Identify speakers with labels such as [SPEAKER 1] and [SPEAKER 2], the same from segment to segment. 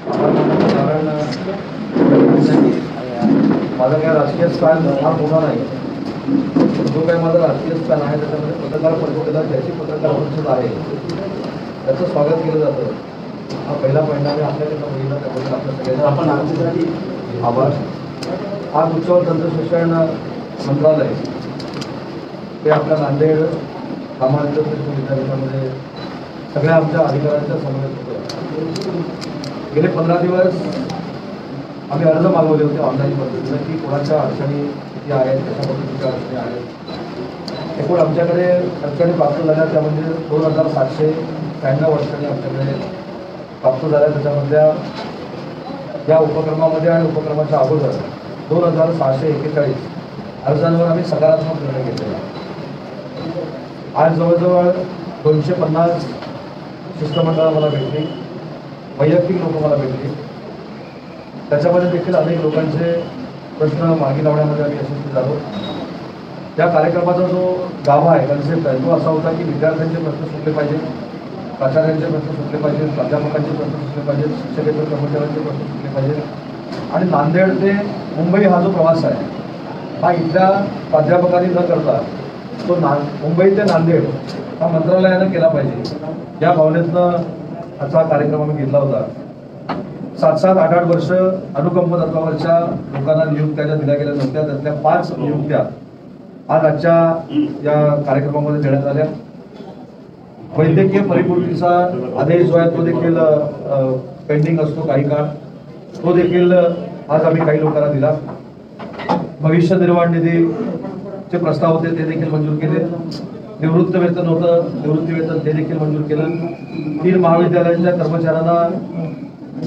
[SPEAKER 1] कारण माझा काय राजकीय स्थान फार मोठा नाही. जो काही माझा राजकीय स्थान आहे त्याच्यामध्ये पत्रकार परिषदेला ज्याची पत्रकार परिषद आहे त्याचं स्वागत केलं जातं. हा पहिला परिणाम आपल्याकडे बघितला, त्याबद्दल आपल्या सगळ्यांना आपण आमच्यासाठी आभार. आज उच्च व तंत्र शिक्षण मंत्रालय हे आपल्या नांदेड सामान्य विद्यापीठामध्ये सगळ्या आमच्या अधिकाऱ्यांच्या समवेत होतं. गेले 15 दिवस आम्ही अर्ज मागवले होते ऑनलाईन पद्धतीने की कोणाच्या अडचणी किती आहेत, कशा पद्धतीच्या अडचणी आहेत. एकूण आमच्याकडे अडचणी प्राप्त झाल्या त्या म्हणजे 2793 अडचणी आमच्याकडे प्राप्त झाल्या. त्याच्यामधल्या या उपक्रमामध्ये आणि उपक्रमाच्या अगोदर 2641 अर्जांवर आम्ही सकारात्मक निर्णय घेतलेला. आज जवळजवळ 250 शिष्टमंडळं मला भेटली, वैयक्तिक लोक मला भेटली. त्याच्यामध्ये देखील अनेक लोकांचे प्रश्न मार्गी लावण्यामध्ये आम्ही यशस्वी झालो. त्या कार्यक्रमाचा जो गाभा आहे, कन्सेप्ट आहे, तो असा होता की विद्यार्थ्यांचे प्रश्न सुटले पाहिजे, प्राचार्यांचे प्रश्न सुटले पाहिजे, प्राध्यापकांचे प्रश्न सुटले पाहिजे, शिक्षकेतर कर्मचाऱ्यांचे प्रश्न सुटले पाहिजे. आणि नांदेड ते मुंबई हा जो प्रवास आहे हा इथल्या प्राध्यापकांनी न करता तो मुंबई ते नांदेड हा मंत्रालयानं केला पाहिजे, या भावनेतनं आजचा कार्यक्रम आम्ही घेतला होता. 7-7, 8-8 वर्ष अनुकंप तत्वावरच्या लोकांना नियुक्त्या ज्या दिल्या गेल्या नव्हत्या त्यातल्या 5 नियुक्त्या आज आजच्या या कार्यक्रमामध्ये देण्यात आल्या. वैद्यकीय परिपूर्तीचा आदेश जो आहे तो देखील पेंडिंग असतो काही काळ, तो देखील आज आम्ही काही लोकांना दिला. भविष्य निर्वाह निधीचे प्रस्ताव होते ते देखील मंजूर केले. निवृत्त वेतन होतं, निवृत्ती वेतन ते देखील मंजूर केलं. 3 महाविद्यालयांच्या कर्मचाऱ्यांना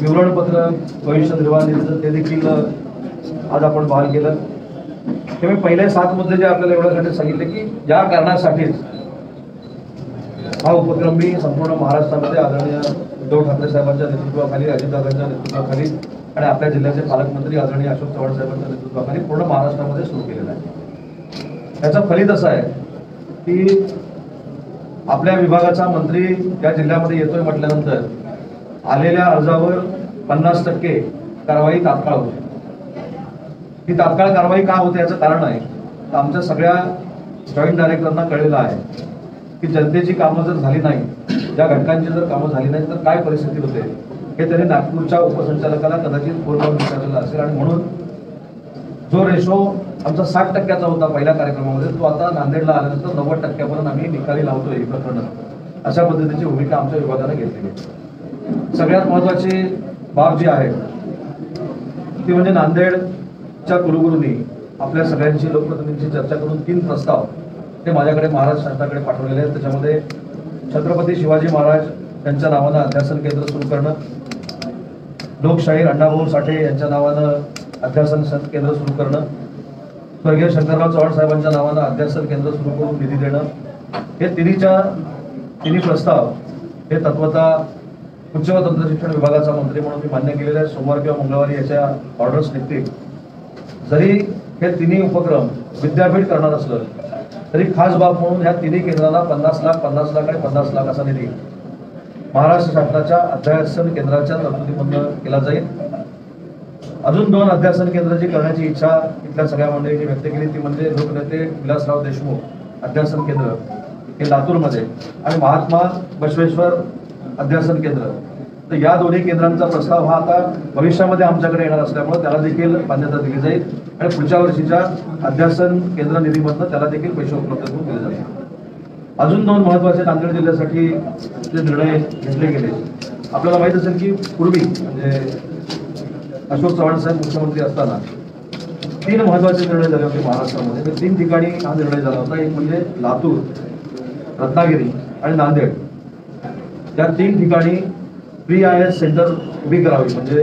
[SPEAKER 1] विवरणपत्र भविष्य निर्वाह निधीचं ते देखील आज आपण बहाल केलं. तेव्हा पहिले 7 मुद्दे जे आपल्याला एवढ्यासाठी सांगितले की या कारणासाठीच हा उपक्रम मी संपूर्ण महाराष्ट्रामध्ये आदरणीय उद्धव ठाकरे साहेबांच्या नेतृत्वाखाली, अजितदादांच्या नेतृत्वाखाली आणि आपल्या जिल्ह्याचे पालकमंत्री आदरणीय अशोक चव्हाण साहेबांच्या नेतृत्वाखाली पूर्ण महाराष्ट्रामध्ये सुरू केलेला आहे. त्याचं फलित असं आहे की आपल्या विभागाचा मंत्री या जिल्ह्यामध्ये येतोय म्हटल्यानंतर आलेल्या अर्जावर 50% कारवाई तात्काळ होते. ही तात्काळ कारवाई का होते याचं कारण आहे तर आमच्या सगळ्या जॉईंट डायरेक्टरांना कळलेलं आहे की जनतेची कामं जर झाली नाही, या घटकांची जर कामं झाली नाही तर काय परिस्थिती होते हे त्यांनी नागपूरच्या उपसंचालकाला कदाचित फोन करून विचारलेला असेल. आणि म्हणून जो रेशो आमचा 60% होता पहिल्या कार्यक्रमामध्ये तो आता नांदेडला आल्यानंतर 90% आम्ही निकाली लावतोय ही प्रकरणं. अशा पद्धतीची भूमिका आमच्या विभागाने घेतली आहे. सगळ्यात महत्वाची बाब जी आहे ती म्हणजे नांदेडच्या कुलगुरूंनी आपल्या सगळ्यांची लोकप्रतिनिधींची चर्चा करून 3 प्रस्ताव ते माझ्याकडे महाराष्ट्र शासनाकडे पाठवलेले आहेत. त्याच्यामध्ये छत्रपती शिवाजी महाराज यांच्या नावानं अध्यासन केंद्र सुरू करणं, लोकशाहीर अण्णाभाऊ साठे यांच्या नावानं अध्यासन केंद्र सुरू करणं, स्वर्गीय शंकरराव चव्हाण साहेबांच्या नावानं अध्यासन केंद्र सुरू करून निधी देणं, हे तिन्ही प्रस्ताव हे तत्वतः उच्च व तंत्र शिक्षण विभागाचा मंत्री म्हणून मी मान्य केलेले आहे. सोमवार किंवा मंगळवारी याच्या ऑर्डर्स निघतील. जरी हे तिन्ही उपक्रम विद्यापीठ करणार असलं तरी खास बाब म्हणून ह्या तिन्ही केंद्राला 50 लाख, 50 लाख आणि 50 लाख असा निधी महाराष्ट्र शासनाच्या अध्यासन केंद्राच्या तरतुदीमधून केला जाईल. अजून 2 अध्यासन केंद्र जी करण्याची इच्छा इथल्या सगळ्या मंडळींनी व्यक्त केली ती म्हणजे लोकनेते विलासराव देशमुख अध्यासन केंद्र हे लातूरमध्ये आणि महात्मा बसवेश्वर अध्यासन केंद्र. तर या दोन्ही केंद्रांचा प्रस्ताव हा आता भविष्यामध्ये आमच्याकडे येणार असल्यामुळे त्याला देखील मान्यता दिली जाईल आणि पुढच्या वर्षीच्या अध्यासन केंद्र निधीमधून त्याला देखील पैसे उपलब्ध करून दिले जातील. अजून 2 महत्वाचे नांदेड जिल्ह्यासाठी जे निर्णय घेतले गेले, आपल्याला माहित असेल की पूर्वी म्हणजे अशोक चव्हाण साहेब मुख्यमंत्री असताना 3 महत्वाचे निर्णय झाले होते महाराष्ट्रामध्ये. तर 3 ठिकाणी हा निर्णय झाला होता. एक म्हणजे लातूर, रत्नागिरी आणि नांदेड या 3 ठिकाणी प्री-IAS सेंटर उभी करावी, म्हणजे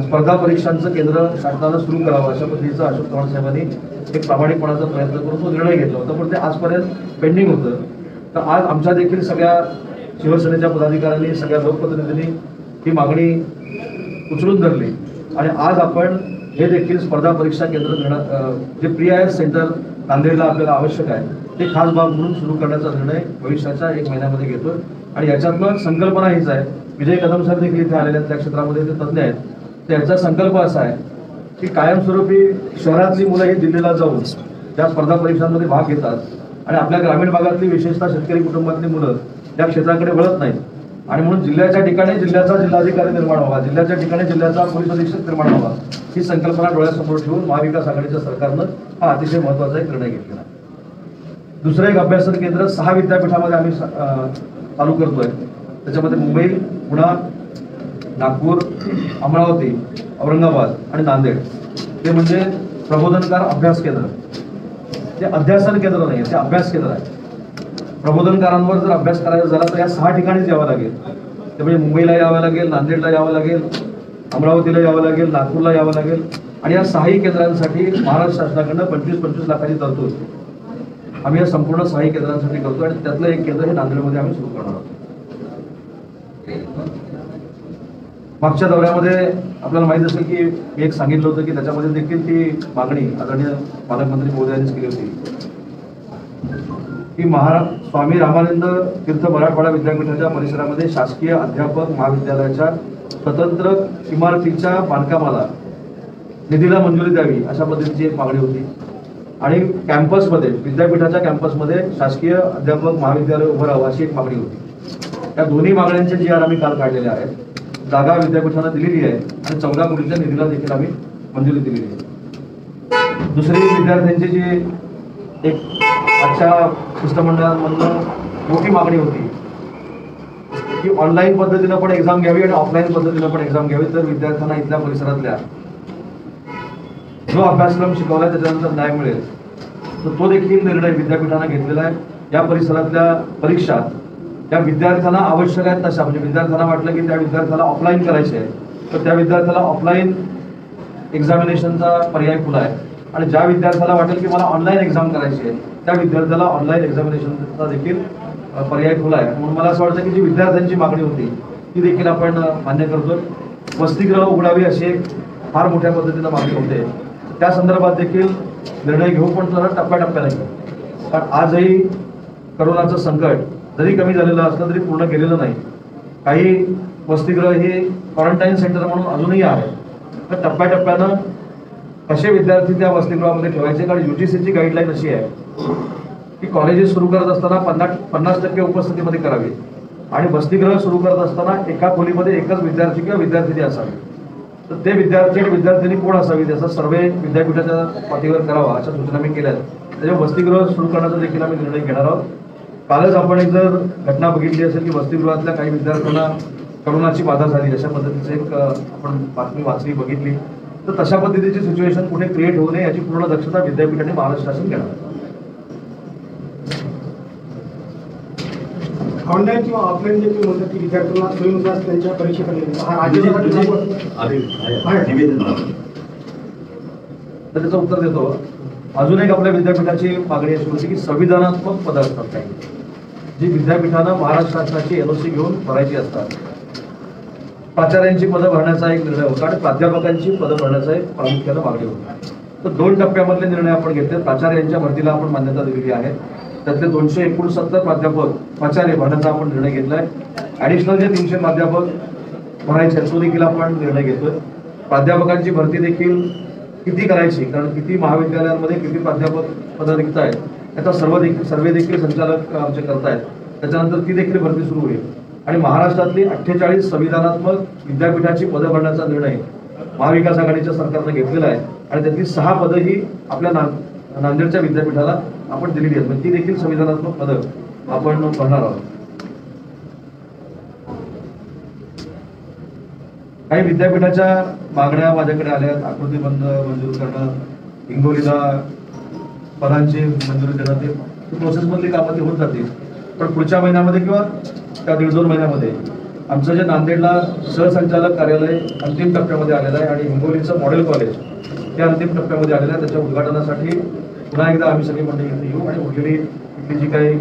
[SPEAKER 1] स्पर्धा परीक्षांचं केंद्र शासनानं सुरू करावं अशा पद्धतीचं अशोक चव्हाण साहेबांनी एक प्रामाणिकपणाचा प्रयत्न करून तो निर्णय घेतला होता. पण ते आजपर्यंत पेंडिंग होतं. तर आज आमच्या देखील सगळ्या शिवसेनेच्या पदाधिकाऱ्यांनी, सगळ्या लोकप्रतिनिधींनी ही मागणी उचलून धरली आणि आज आपण हे देखील स्पर्धा परीक्षा केंद्र जे प्री-IAS सेंटर नांदेडला आपल्याला आवश्यक आहे ते खास बाब म्हणून सुरू करण्याचा निर्णय भविष्याच्या 1 महिन्यामध्ये घेतोय. आणि याच्यातलं संकल्पना हीच आहे विजय कदम सर देखील इथे आलेले आहेत, त्या क्षेत्रामध्ये ते तज्ज्ञ आहेत. त्यांचा संकल्प असा आहे की कायमस्वरूपी शहरातली मुलं ही दिल्लीला जाऊन त्या स्पर्धा परीक्षांमध्ये भाग घेतात आणि आपल्या ग्रामीण भागातली विशेषतः शेतकरी कुटुंबातली मुलं त्या क्षेत्राकडे वळत नाहीत. आणि म्हणून जिल्ह्याच्या ठिकाणी जिल्ह्याचा जिल्हाधिकारी निर्माण व्हावा, जिल्ह्याच्या ठिकाणी जिल्ह्याचा पोलीस अधीक्षक निर्माण व्हावा, ही संकल्पना डोळ्यासमोर ठेवून महाविकास आघाडीच्या सरकारनं हा अतिशय महत्त्वाचा एक निर्णय घेतलेला. दुसरं एक अभ्यासन केंद्र 6 विद्यापीठामध्ये आम्ही चालू करतोय. त्याच्यामध्ये मुंबई, पुणे, नागपूर, अमरावती, औरंगाबाद आणि नांदेड. ते म्हणजे प्रबोधनकार अभ्यास केंद्र. ते अध्यासन केंद्र नाही, ते अभ्यास केंद्र आहे. प्रबोधनकारांवर जर अभ्यास करायचा झाला तर या 6 ठिकाणीच यावं लागेल. ते म्हणजे मुंबईला यावं लागेल, नांदेडला यावं लागेल, अमरावतीला यावं लागेल, नागपूरला यावं लागेल. आणि या 6 केंद्रांसाठी महाराष्ट्र शासनाकडनं 25-25 लाखाची तरतूद आम्ही या संपूर्ण 6 केंद्रांसाठी करतो. आणि त्यातलं एक केंद्र हे नांदेडमध्ये आम्ही सुरू करणार आहोत. मागच्या दौऱ्यामध्ये आपल्याला माहित असेल की मी एक सांगितलं होतं की त्याच्यामध्ये देखील ती मागणी आदरणीय पालकमंत्री महोदयांनीच केली होती की स्वामी रामानंद तीर्थ मराठवाडा विद्यापीठाच्या परिसरामध्ये शासकीय अध्यापक महाविद्यालयाच्या स्वतंत्र इमारतीच्या बांधकामाला निधीला मंजुरी द्यावी, अशा पद्धतीची एक मागणी होती. आणि कॅम्पसमध्ये, विद्यापीठाच्या कॅम्पसमध्ये शासकीय अध्यापक महाविद्यालय उभं राहावं, अशी एक मागणी होती. त्या दोन्ही मागण्यांचे GR आम्ही काल काढलेले आहेत. जागा विद्यापीठानं दिलेली आहे आणि 14 कोटीच्या निधीला देखील आम्ही मंजुरी दिलेली आहे. दुसरी विद्यार्थ्यांची जी एक आजच्या शिष्टमंडळांमधून मोठी मागणी होती की ऑनलाईन पद्धतीनं पण एक्झाम घ्यावी आणि ऑफलाईन पद्धतीनं पण एक्झाम घ्यावी, तर विद्यार्थ्यांना इथल्या परिसरातल्या जो अभ्यासक्रम शिकवला त्याच्यानंतर न्याय मिळेल. तर तो देखील निर्णय विद्यापीठानं घेतलेला आहे. या परिसरातल्या परीक्षा त्या विद्यार्थ्यांना आवश्यक आहेत तशा, म्हणजे विद्यार्थ्यांना वाटलं की त्या विद्यार्थ्याला ऑफलाईन करायचे आहे तर त्या विद्यार्थ्याला ऑफलाईन एक्झामिनेशनचा पर्याय खुला आहे. आणि ज्या विद्यार्थ्याला वाटेल की मला ऑनलाईन एक्झाम करायची आहे त्या विद्यार्थ्याला ऑनलाईन एक्झामिनेशनचा देखील पर्याय खुला आहे. म्हणून मला असं वाटतं की जी विद्यार्थ्यांची मागणी होती ती देखील आपण मान्य करतो. वसतिगृह उघडावी अशी एक फार मोठ्या पद्धतीनं मागणी होते, त्या संदर्भात देखील निर्णय घेऊ, पण जरा टप्प्याटप्प्याने घेऊ. कारण आजही करोनाचं संकट जरी कमी झालेलं असलं तरी पूर्ण गेलेलं नाही. काही वसतिगृह हे क्वारंटाईन सेंटर म्हणून अजूनही आहे. तर टप्प्याटप्प्यानं कसे विद्यार्थी त्या वसतिगृहामध्ये ठेवायचे, कारण UGCची गाईडलाईन अशी आहे की कॉलेजेस सुरू करत असताना 50% उपस्थितीमध्ये करावी आणि वसतिगृह सुरू करत असताना एका खोलीमध्ये एकच विद्यार्थी किंवा विद्यार्थिनी असावी. तर ते विद्यार्थी आणि विद्यार्थिनी कोण असावी त्याचा सर्वे विद्यापीठाच्या पातळीवर करावा, अशा सूचना मी केल्या. त्याच्यामुळे वसतिगृह सुरू करण्याचा देखील आम्ही निर्णय घेणार आहोत. कालच आपण एक जर घटना बघितली असेल की वसतिगृहातल्या काही विद्यार्थ्यांना करोनाची बाधा झाली, अशा पद्धतीचे एक आपण बातमी वाचली, बघितली. तर तशा पद्धतीची सिच्युएशन कुठे क्रिएट होऊ नये याची पूर्ण दक्षता विद्यापीठ आणि महाराष्ट्र शासन घेणार.
[SPEAKER 2] ऑनलाईन किंवा ऑफलाईन जे तुम्ही म्हणतात की विद्यार्थ्यांना सोयीनुसार त्यांच्या परीक्षेकडे
[SPEAKER 1] तर त्याचं उत्तर देतो. अजून एक आपल्या विद्यापीठाची मागणी अशी होती की संविधानात्मक पदं असतात काही, जी विद्यापीठानं महाराष्ट्र शासनाची NOC घेऊन भरायची असतात. प्राचार्यांची पदं भरण्याचा एक निर्णय होता आणि प्राध्यापकांची पदं भरण्याचा एक प्रामुख्यानं मागणी होती. तर 2 टप्प्यामधले निर्णय आपण घेतले. प्राचार्यांच्या भरतीला आपण मान्यता दिलेली आहे. त्यातले 269 प्राचार्य भरण्याचा आपण निर्णय घेतलाय. ऍडिशनल जे 300 प्राध्यापक भरायचे तो देखील आपण निर्णय घेतोय. प्राध्यापकांची भरती देखील किती करायची, कारण किती महाविद्यालयांमध्ये किती प्राध्यापक पदं रिक्त आहेत त्याचा सर्वे देखील संचालक आमचे करतायत. त्याच्यानंतर ती देखील भरती सुरू होईल. आणि महाराष्ट्रातली 48 संविधानात्मक विद्यापीठाची पदं भरण्याचा निर्णय महाविकास आघाडीच्या सरकारनं घेतलेला आहे. आणि त्यातली 6 पदं ही आपल्या नांदेडच्या विद्यापीठाला आपण दिलेली आहेत. ती देखील संविधानात्मक पदं आपण भरणार आहोत. काही विद्यापीठाच्या मागण्या माझ्याकडे आल्या. आकृतीबंध मंजूर करणं, हिंगोलीला पदांची मंजुरी देणं, ते प्रोसेसमधली कामं ती होत जातील. पण पुढच्या महिन्यामध्ये किंवा त्या 1.5-2 महिन्यामध्ये आमचं जे नांदेडला सहसंचालक कार्यालय अंतिम टप्प्यामध्ये आलेलं आहे आणि हिंगोलीचं मॉडेल कॉलेज हे अंतिम टप्प्यामध्ये आलेलं आहे. त्याच्या उद्घाटनासाठी पुन्हा एकदा आम्ही सगळी मंडळी इथे येऊ आणि उरलेली इथली जी काही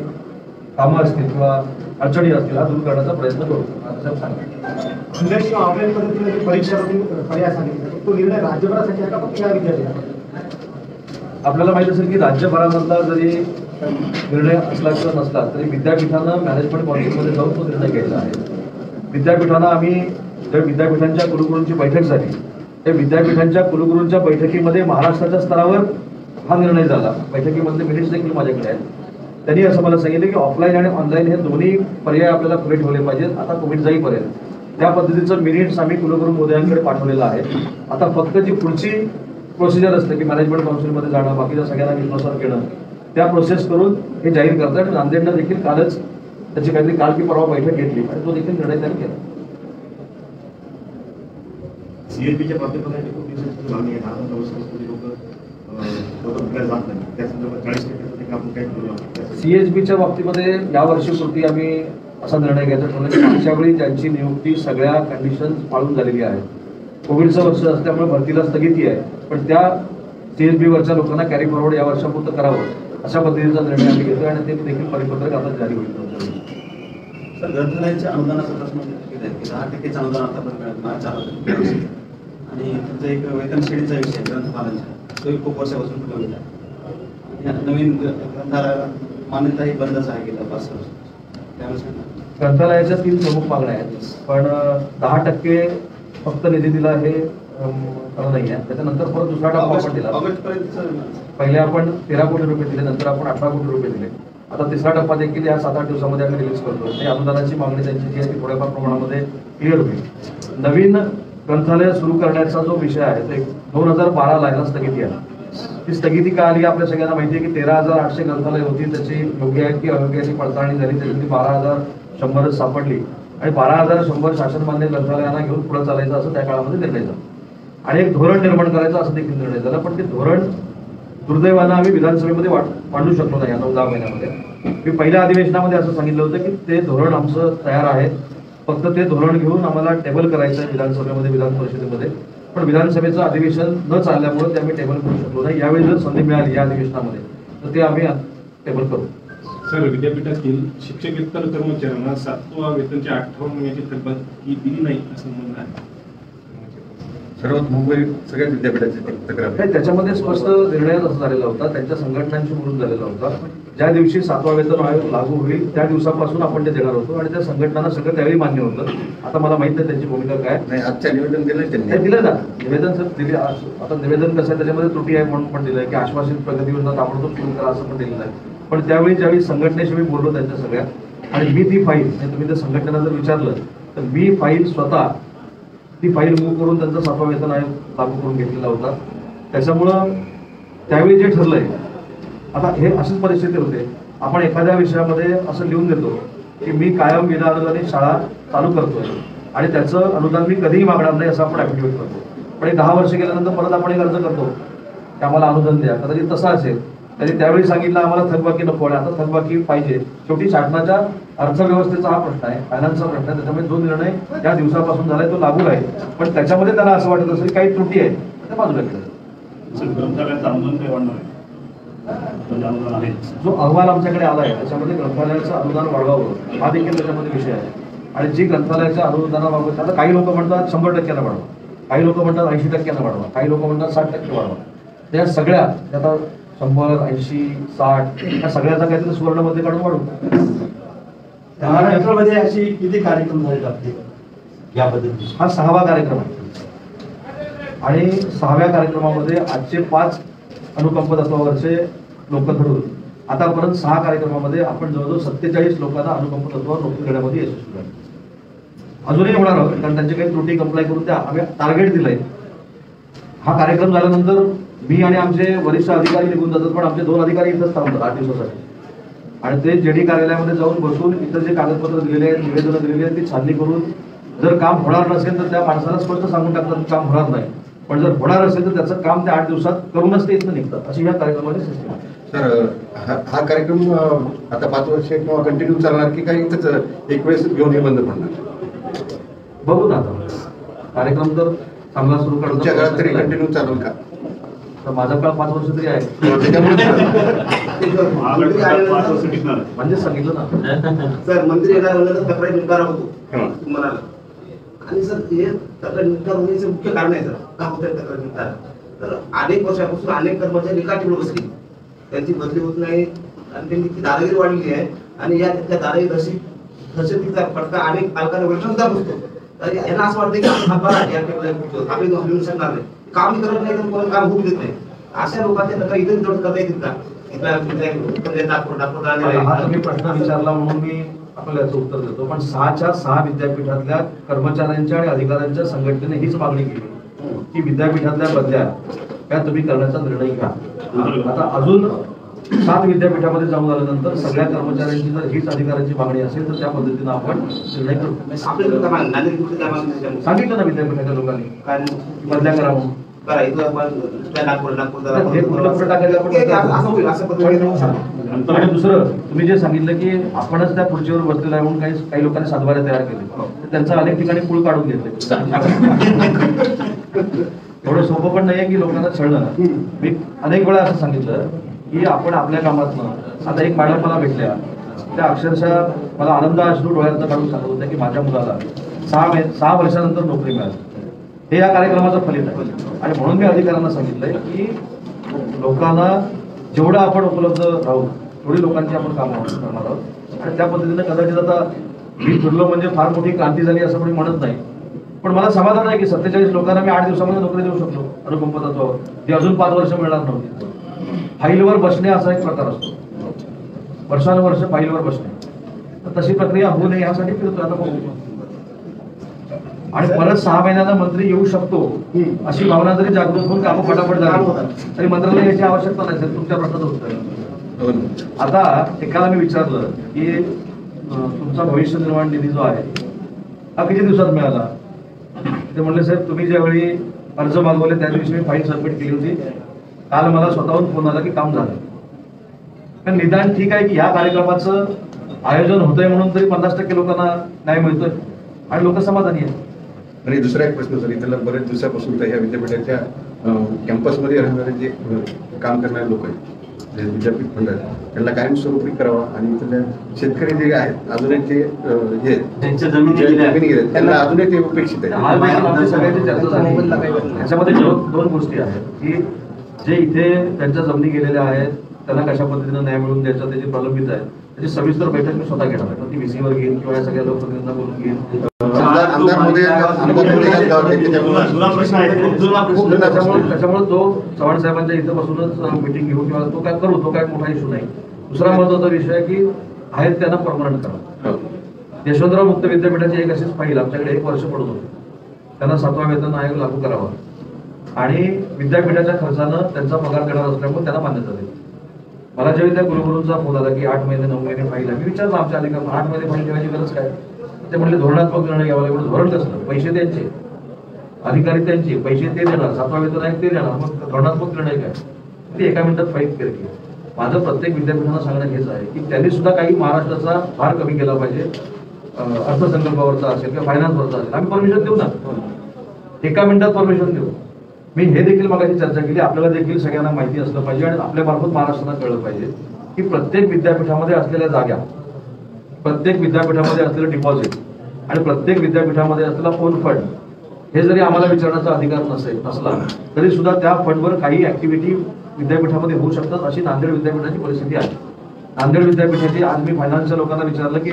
[SPEAKER 1] कामं असतील किंवा अडचणी असतील हा दूर करण्याचा प्रयत्न करू.
[SPEAKER 2] ऑनलाईन किंवा ऑफलाईन पद्धतीने परीक्षा पर्याय सांगितले, तो निर्णय राज्यभरासाठी आहे का फक्त या विद्यार्थ्यांना?
[SPEAKER 1] आपल्याला माहित असेल की राज्यभरामधला जरी निर्णय असला किंवा नसला तरी विद्यापीठानं मॅनेजमेंट कॉन्सेप्टमध्ये जाऊन तो निर्णय घेतला आहे. विद्यापीठांना आम्ही ज्या विद्यापीठांच्या कुलगुरूंची बैठक झाली त्या विद्यापीठांच्या कुलगुरूंच्या बैठकीमध्ये महाराष्ट्राच्या स्तरावर हा निर्णय झाला. बैठकीमधले मिनिट्स देखील माझ्याकडे आहेत. त्यांनी असं मला सांगितलं की ऑफलाईन आणि ऑनलाईन हे दोन्ही पर्याय आपल्याला खुले ठेवले पाहिजेत आता कोविड जाईपर्यंत. त्या पद्धतीचं मिनिट्स आम्ही कुलगुरू मोदयांकडे पाठवलेलं आहे. आता फक्त जी पुढची प्रोसिजर असते की मॅनेजमेंट काउन्सिलमध्ये जाणं, बाकीच्या सगळ्यांना विश्वासात घेणं, त्या प्रोसेस करून हे जाहीर करतात. आणि नांदेडनं देखील कालच त्याची काहीतरी काल की परवा बैठक घेतली आणि तो देखील निर्णय त्यांनी केला.
[SPEAKER 2] सीएचबीच्या प्राध्यापकांची खूप दिवसांची मागणी आहे. आता नवसंस्कृती लोक जात नाही त्या संदर्भात 40% आपण काय करू.
[SPEAKER 1] सीएचबीच्या बाबतीमध्ये यावर्षी पुरती आम्ही असा निर्णय घ्यायचा ठरवला की मागच्या वेळी त्यांची नियुक्ती सगळ्या कंडिशन पाळून झालेली आहे. कोविडचं वर्ष असल्यामुळे भरतीला स्थगिती आहे, पण त्या सीएचबीवरच्या लोकांना कॅरी फॉरवर्ड या वर्षापुरतं करावं अशा पद्धतीचा निर्णय आम्ही घेतोय आणि ते देखील परिपत्रक आता जारी होईल.
[SPEAKER 3] सर, ग्रंथालयाच्या अनुदानाचा प्रश्न आहे की 10% अनुदान आतापर्यंत मिळत नाही आणि तुमचं एक वेतन श्रेणीचा विषय ग्रंथपालांचा तो खूप वर्षापासून पुढे होता. नवीन ग्रंथालयाला मान्यताही बंदच आहे गेल्या 5 वर्ष. त्यावेळेस
[SPEAKER 1] ग्रंथालयाच्या 3 प्रमुख मागण्या आहेत, पण 10% फक्त निधी दिला हे नाही आहे. त्याच्यानंतर परत दुसरा टप्पा आपण दिला. पहिले आपण 13 कोटी रुपये दिले, नंतर आपण 18 कोटी रुपये दिले. आता तिसरा टप्पा देखील या 7-8 दिवसामध्ये आम्ही रिलीज करतो. ते अनुदानाची मागणी त्यांची जी आहे ती थोड्याफार प्रमाणामध्ये क्लिअर होईल. नवीन ग्रंथालय सुरू करण्याचा जो विषय आहे ते 2012ला याला स्थगिती आहे. ती स्थगिती का आली आपल्या सगळ्यांना माहिती आहे की 13,800 ग्रंथालय होती, त्याची योग्य आहे की अयोग्य याची पडताळणी झाली, त्याच्यातली 12,100 सापडली आणि 12,100 शासनमान्य ग्रंथालयांना घेऊन पुढे चालायचं असं त्या काळामध्ये निर्णय झाला आणि एक धोरण निर्माण करायचं असं देखील निर्णय झाला. पण ते धोरण दुर्दैवानं आम्ही विधानसभेमध्ये मांडू शकलो नाही या 9-10 महिन्यामध्ये. मी पहिल्या अधिवेशनामध्ये असं सांगितलं होतं की ते धोरण आमचं तयार आहे, फक्त ते धोरण घेऊन आम्हाला टेबल करायचं आहे विधानसभेमध्ये, विधान परिषदेमध्ये. पण विधानसभेचं अधिवेशन न चालल्यामुळे ते आम्ही टेबल करू शकलो नाही. यावेळी जर संधी मिळाली या अधिवेशनामध्ये तर ते आम्ही टेबल करू.
[SPEAKER 4] सर, विद्यापीठातील शिक्षकेतर कर्मचाऱ्यांना 7वा वेतनच्या 8व्या महिन्याची थकबाकी दिली नाही असं म्हणणं आहे.
[SPEAKER 5] सर्वात मुंबई सगळ्या विद्यापीठाची तक्रार
[SPEAKER 1] त्याच्यामध्ये स्पष्ट निर्णय असा झालेला होता, त्यांच्या संघटनांशी बोलून झालेला होता. ज्या दिवशी 7वा वेतन आयोग लागू होईल त्या दिवसापासून आपण ते देणार होतो आणि त्या संघटनांना सगळं त्यावेळी मान्य होतं. आता मला माहित नाही त्यांची भूमिका काय
[SPEAKER 5] नाही. आजच्या निवेदन दिलं त्यांनी,
[SPEAKER 1] दिलं ना निवेदन सर दिले. आता निवेदन कसं आहे त्याच्यामध्ये त्रुटी आहे म्हणून पण दिलंय की आश्वासित प्रगती योजना ताबडतोब सुरू करा असं पण दिलेलं आहे. पण त्यावेळी ज्यावेळी संघटनेशी मी बोललो त्यांच्या सगळ्या आणि मी ती फाईल तुम्ही त्या संघटनेला जर विचारलं तर मी फाईल स्वतः ती फाईल मूव्ह करून त्यांचा 7वा वेतन आयोग लागू करून घेतलेला होता. त्याच्यामुळं त्यावेळी जे ठरलंय आता हे अशीच परिस्थिती होते. आपण एखाद्या विषयामध्ये असं लिहून देतो की मी कायम विना अनुदानित शाळा चालू करतोय आणि त्याचं अनुदान मी कधीही मागणार नाही असं आपण ऍक्टिव्हेट करतो. पण 10 वर्ष गेल्यानंतर परत आपण एक अर्ज करतो की आम्हाला अनुदान द्या. कदाचित तसं असेल तरी त्यावेळी सांगितलं आम्हाला थकबाकी नको आणि आता थकबाकी पाहिजे. शेवटी शासनाच्या अर्थव्यवस्थेचा हा प्रश्न आहे, फायनान्सचा प्रश्न आहे. त्याच्यामुळे जो निर्णय त्या दिवसापासून झालाय तो लागू आहे. पण त्याच्यामध्ये त्याला असं वाटत असेल काही त्रुटी आहे त्या बाजूला केलं. जो अहवाल आमच्याकडे आला आहे त्याच्यामध्ये ग्रंथालयाचं अनुदान वाढवावं हा देखील त्याच्यामध्ये विषय आहे. आणि जी ग्रंथालयाच्या अनुदानाबाबत आता काही लोक म्हणतात 100% वाढवा, काही लोक म्हणतात 80% वाढवा, काही लोक म्हणतात 60% वाढवा. त्या सगळ्या आता 100, 80, 60 या सगळ्याचा काहीतरी सुवर्णमध्ये काढून वाढू.
[SPEAKER 3] महाराष्ट्रामध्ये अशी किती कार्यक्रम झाले आपले या पद्धतीने?
[SPEAKER 1] हा 6वा कार्यक्रम आहे आणि 6व्या कार्यक्रमामध्ये आजचे 5 अनुकंप तत्वावरचे लोक धरून आतापर्यंत 6 कार्यक्रमामध्ये आपण जवळजवळ 47 लोकांना अनुकंप तत्वावर नोकरी देण्यामध्ये यशस्वी झाले. अजूनही होणार आहोत कारण त्यांची काही त्रुटी कंप्लाय करून त्या आम्ही टार्गेट दिलंय. हा कार्यक्रम झाल्यानंतर मी आणि आमचे वरिष्ठ अधिकारी निघून जातात, पण आमचे 2 अधिकारी इथंच थांबतात 8 दिवसासाठी आणि ते जेडी कार्यालयामध्ये जाऊन बसून इतर जे कागदपत्र दिलेले आहेत, निवेदनं दिलेली आहेत ती छाननी करून जर काम होणार नसेल तर त्या माणसाला स्पष्ट सांगून टाकतात काम होणार नाही. पण जर होणार असेल तर त्याचं काम त्या 8 दिवसात करूनच ते इथं निघतात. अशी या कार्यक्रमाची सिस्टम आहे.
[SPEAKER 5] सर, हा कार्यक्रम आता 5 वर्ष किंवा कंटिन्यू चालणार की काही एक वेळेस घेऊन हे बंद पडणार?
[SPEAKER 1] बघू ना आता कार्यक्रम तर चांगला सुरू
[SPEAKER 5] तुमच्या घरात तरी
[SPEAKER 1] करतो
[SPEAKER 5] कंटिन्यू चालेल का?
[SPEAKER 1] तर माझा काळ 5 वर्ष तरी आहे म्हणजे सांगितलं ना
[SPEAKER 3] सर, मंत्री येणार तक्रार निवारा होतो म्हणाला आणि सर हे तक्रार निवारा होण्याचे मुख्य कारण आहे सर का होतं तक्रार निवारा. तर अनेक वर्षापासून अनेक कर्मचारी निकाटी बसली, त्यांची बदली होत नाही आणि त्यांची दादागिरी वाढलेली आहे आणि या त्या दादागिरी अशी दहशतीचा फटका अनेक पालकांना वेळेला सुद्धा बसतो. तर यांना असं वाटतं की आपण हातभार या टेबलला आपली हलवून शकणार नाही, काम करत नाही तर कोणी काम होऊ देत नाही. अशा लोकांच्या नंतर इथं जोड करता येतील का?
[SPEAKER 1] हा तुम्ही प्रश्न विचारला म्हणून मी आपल्याला याचं उत्तर देतो. पण 6च्या 6 विद्यापीठातल्या कर्मचाऱ्यांच्या आणि अधिकाऱ्यांच्या संघटनेने हीच मागणी केली की विद्यापीठातल्या बदल्या त्या तुम्ही करण्याचा निर्णय घ्या. आता अजून 7 विद्यापीठामध्ये जाऊन आल्यानंतर सगळ्या कर्मचाऱ्यांची जर हीच अधिकाऱ्यांची मागणी असेल तर त्या पद्धतीनं आपण निर्णय करू. सांगितलं ना विद्यापीठाच्या लोकांनी
[SPEAKER 3] काय
[SPEAKER 1] बदल्या करा म्हणून.
[SPEAKER 3] हे कुठलं
[SPEAKER 1] कुठं टाकायचं आपण. आणि दुसरं तुम्ही जे सांगितलं की आपणच त्या खुर्चीवर बसलेला आहे म्हणून काही लोकांनी सातबारे तयार केले, त्यांचं अनेक ठिकाणी पूळ काढून घेतले. एवढं सोपं पण नाहीये की लोकांना छळणं. मी अनेक वेळा असं सांगितलं की आपण आपल्या कामातनं, आता एक मॅडम मला भेटल्या, त्या अक्षरशः मला आनंद अश्रू डोळ्यातनं काढून सांगत होत्या की माझ्या मुलाला 6 वर्षानंतर नोकरी मिळाली. हे या कार्यक्रमाचं फलित आहे. आणि म्हणून मी अधिकाऱ्यांना सांगितलंय की लोकांना जेवढं आपण उपलब्ध राहू तेवढी लोकांची आपण कामं करणार आहोत. आणि त्या पद्धतीनं कदाचित आता मी फिरलो म्हणजे फार मोठी क्रांती झाली असं कोणी म्हणत नाही, पण मला समाधान आहे की 47 लोकांना मी 8 दिवसामध्ये नोकरी देऊ शकलो अनुकंप तत्वावर, जी अजून 5 वर्ष मिळणार नव्हती. फाईलवर बसणे असा एक प्रकार असतो, वर्षानुवर्ष फाईलवर बसणे, तर तशी प्रक्रिया होऊ नये यासाठी फिरतो. आता बघू. आणि परत 6 महिन्यांना मंत्री येऊ शकतो अशी भावना जरी जागृत होऊन कामं फटाफट झाली तरी मंत्र्याला याची आवश्यकता नाही. सर तुमच्या प्रश्नाचं उत्तर. आता एकाला मी विचारलं की तुमचा भविष्य निर्माण निधी जो आहे हा किती दिवसात मिळाला. ते म्हणले साहेब तुम्ही ज्यावेळी अर्ज मागवले त्या दिवशी मी फाईल सबमिट केली होती, काल मला स्वतःहून फोन आला की काम झालं. पण निदान ठीक आहे की ह्या कार्यक्रमाचं आयोजन होतंय म्हणून तरी 50% लोकांना न्याय मिळतोय आणि लोक समाधानी आहेत.
[SPEAKER 5] आणि दुसरा एक प्रश्न सर, इथला बरेच दिवसापासून तर ह्या विद्यापीठाच्या कॅम्पसमध्ये राहणारे जे काम करणारे लोक आहेत, जे विद्यापीठ फंड आहेत, त्यांना कायमस्वरूपी करावा. आणि इथल्या शेतकरी जे आहेत अजून एक जे जमिनी गेल्या त्यांना अजून एक अपेक्षित आहे.
[SPEAKER 1] सगळ्यांची चर्चा झाली. याच्यामध्ये 2 गोष्टी आहेत की जे इथे त्यांच्या जमिनी गेलेल्या आहेत त्यांना कशा पद्धतीनं न्याय मिळवून द्यायचा, त्याची प्रलंबित आहे, त्याची सविस्तर बैठक मी स्वतः घेणार आहे. ती VC वर घेईन किंवा या सगळ्या लोकप्रतिनिधींना बोलून घेईन. त्याच्यामुळे तो चव्हाण साहेबांच्या इथं बसूनच मिटिंग घेऊ किंवा तो काय करू, तो काय मोठा इश्यू नाही. दुसरा महत्वाचा विषय आहे की आहेत त्यांना परमनंट करा. यशवंतराव मुक्त विद्यापीठाची एक अशीच फाईल आमच्याकडे 1 वर्ष पडत होती, त्यांना 7वा वेतन आयोग लागू करावा आणि विद्यापीठाच्या खर्चानं त्यांचा पगार देणार असल्यामुळे त्यांना मान्यता दिली. मला जेव्हा त्या कुलगुरूंचा फोन आला की 8 महिने 9 महिने फाईल आहे, मी विचारलं आमच्या अधिकारी 8 महिने फाईल ठेवायची गरज काय. ते म्हणले धोरणात्मक निर्णय घ्यावा लागेल. धोरण कसलं, पैसे त्यांचे, अधिकारी त्यांचे, पैसे ते देणार, 7वा वेतन आयोग ते देणार, मग धोरणात्मक निर्णय काय. ते 1 मिनिटात फाईल केली. माझं प्रत्येक विद्यापीठांना सांगणं हेच आहे की त्यांनी सुद्धा काही महाराष्ट्राचा भार कमी केला पाहिजे. अर्थसंकल्पावरचा असेल किंवा फायनान्सवरचा असेल, आम्ही परमिशन देऊ ना, 1 मिनिटात परमिशन देऊ. मी हे देखील मागाशी चर्चा केली, आपल्याला देखील सगळ्यांना माहिती असलं पाहिजे आणि आपल्या मार्फत महाराष्ट्राला कळलं पाहिजे की प्रत्येक विद्यापीठामध्ये असलेल्या जागा, प्रत्येक विद्यापीठामध्ये असलेलं डिपॉझिट आणि प्रत्येक विद्यापीठामध्ये असलेला फोन फंड हे जरी आम्हाला विचारण्याचा अधिकार नसला तरी सुद्धा त्या फंडवर काही ऍक्टिव्हिटी विद्यापीठामध्ये होऊ शकतात अशी नांदेड विद्यापीठाची परिस्थिती आहे. नांदेड विद्यापीठाची आज मी फायनान्सच्या लोकांना विचारलं की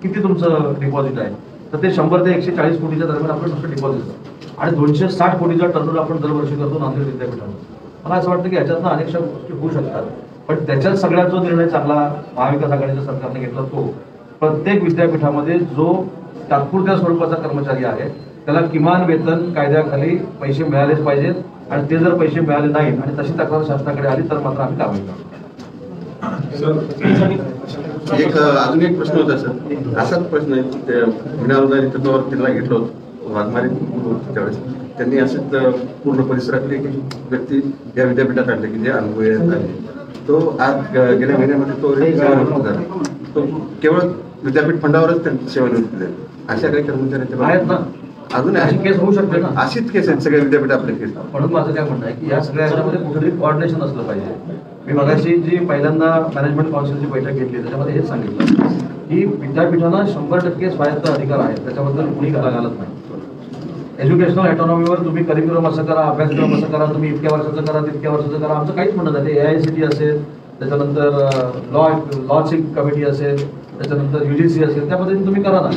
[SPEAKER 1] किती तुमचं डिपॉझिट आहे, तर ते 100 ते 140 कोटीच्या दरम्यान आपलं नुसतं डिपॉझिट आहे आणि 260 कोटीचा टर्नओव्हर आपण दरवर्षी करतो नांदेड विद्यापीठामध्ये. मला असं वाटतं की याच्यातनं अनेकशा गोष्टी होऊ शकतात, पण त्याच्यात सगळ्यात जो निर्णय चांगला महाविकास आघाडीच्या सरकारने घेतला तो प्रत्येक विद्यापीठामध्ये जो तात्पुरत्या स्वरूपाचा कर्मचारी आहे त्याला किमान वेतन कायद्याखाली पैसे मिळालेच पाहिजेत आणि ते जर पैसे मिळाले नाहीत आणि तशी तक्रार शासनाकडे आली तर मात्र आम्ही कारवाई करतो.
[SPEAKER 5] एक अजून एक प्रश्न होता सर, असाच प्रश्न आहे. पुण्यावर तिला घेतलं होतं वाघमारे त्यावेळेस त्यांनी असंच पूर्ण परिसरातले एक व्यक्ती या विद्यापीठात आणले की जे अनुभवी आहेत. तो आज गेल्या महिन्यामध्ये तो सेवानिवृत्त झाला. तो केवळ विद्यापीठ फंडावरच त्यांची सेवानिवृत्ती झाली. अशा काही कर्मचाऱ्यांच्या
[SPEAKER 1] आहेत ना,
[SPEAKER 5] अजून
[SPEAKER 1] अशी केस होऊ शकते ना,
[SPEAKER 5] अशीच केस आहेत सगळ्या विद्यापीठ आपल्या केस.
[SPEAKER 1] म्हणून माझं काय म्हणणं आहे की या सगळ्या ह्याच्यामध्ये कुठेतरी कोऑर्डिनेशन असलं पाहिजे. मी मगाशी जी पहिल्यांदा मॅनेजमेंट काउन्सिलची बैठक घेतली त्याच्यामध्ये हेच सांगितलं की विद्यापीठांना 100% स्वायत्त अधिकार आहेत, त्याच्याबद्दल कुणी घाला घालत नाही. एज्युकेशनल ऑटोनॉमीवर तुम्ही करिक्युलम असं करा, अभ्यासक्रम असं करा, तुम्ही इतक्या वर्षाचं करा, तितक्या वर्षाचं करा, आमचं काहीच म्हणणं नाही. ते AICT असेल, त्याच्यानंतर लॉची कमिटी असेल, त्याच्यानंतर UGC असेल, त्या पद्धतीने तुम्ही करा ना.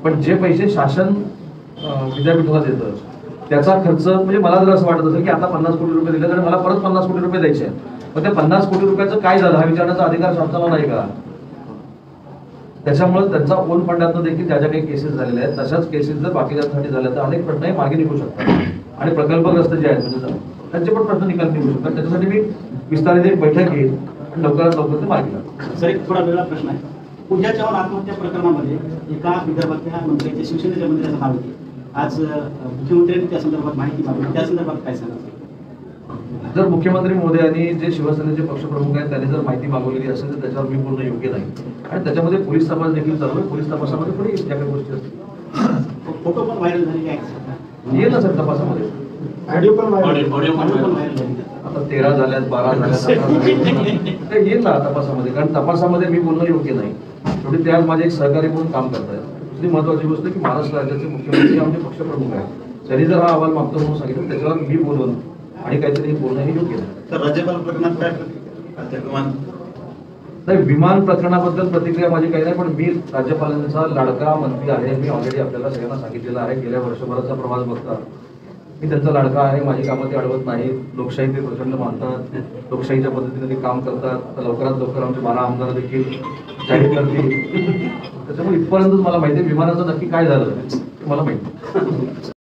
[SPEAKER 1] पण जे पैसे शासन विद्यापीठाला देतं त्याचा खर्च, म्हणजे मला जर असं वाटत असेल की आता 50 कोटी रुपये दिले तर मला परत 50 कोटी रुपये द्यायचे आहेत, पण त्या 50 कोटी रुपयाचं काय झालं हा विचारण्याचा अधिकार शासनाला नाही का? त्याच्यामुळे त्यांचा ओन फंडातनं देखील ज्या ज्या काही केसेस झालेल्या आहेत तशाच केसेस जर बाकीच्यांसाठी झाल्या तर अनेक प्रश्नही मार्गी निघू शकतात आणि प्रकल्पग्रस्त जे आहेत म्हणजे त्यांचे पण प्रश्न निकाल निघू शकतात. त्याच्यासाठी मी विस्तारित एक बैठक घेईन आणि लवकरात लवकर ते मार्गी लागतात.
[SPEAKER 6] सर, एक थोडा वेगळा प्रश्न आहे. पूजा चव्हाण आत्महत्या प्रकरणामध्ये एका विदर्भातल्या मंत्र्याच्या शिवसेनेच्या मंत्र्याचं नाव येते. आज मुख्यमंत्र्यांनी त्या संदर्भात माहिती मागवली, त्या संदर्भात काय सांगा?
[SPEAKER 1] जर मुख्यमंत्री महोदयांनी जे शिवसेनेचे पक्षप्रमुख आहेत त्यांनी जर माहिती मागवलेली असेल तर त्याच्यावर मी बोलणं योग्य नाही. आणि त्याच्यामध्ये पोलीस तपास देखील चालू आहे. पोलीस तपासामध्ये पुढे या काही गोष्टी असतील.
[SPEAKER 6] फोटो पण व्हायरल झालेले आहेत.
[SPEAKER 1] येईल ना सर तपासामध्ये.
[SPEAKER 6] ऑडिओ पण व्हायरल झाले.
[SPEAKER 1] आता 13 झाल्यात, 12 झाल्यात, 18 झाल्यात. ते येईल ना तपासामध्ये, कारण तपासामध्ये मी बोलणं योग्य नाही. शेवटी ते आज माझे एक सहकारी म्हणून काम करतायत. दुसरी महत्वाची गोष्ट की महाराष्ट्र राज्याचे मुख्यमंत्री आमचे पक्षप्रमुख आहेत. त्यांनी जर हा अहवाल मागतो म्हणून सांगितलं त्याच्यावर मी बोलून आणि काहीतरी बोलणं हे योग्य नाही.
[SPEAKER 3] तर राज्यपाल प्रकरणात काय प्रतिक्रिया?
[SPEAKER 1] नाही, विमान प्रकरणाबद्दल प्रतिक्रिया माझी काही नाही, पण मी राज्यपालांचा लाडका मंत्री आहे. मी ऑलरेडी आपल्याला सगळ्यांना सांगितलेलं आहे. गेल्या वर्षभराचा प्रवास बघता मी त्यांचा लाडका आहे. माझी कामं ते अडवत नाही. लोकशाही ते प्रचंड मानतात. लोकशाहीच्या पद्धतीने ते काम करतात. लवकरात लवकर आमचे 12 आमदार देखील जाहीर करतील. त्याच्यामुळे इथपर्यंतच मला माहिती आहे विमानाचं नक्की काय झालं मला माहिती.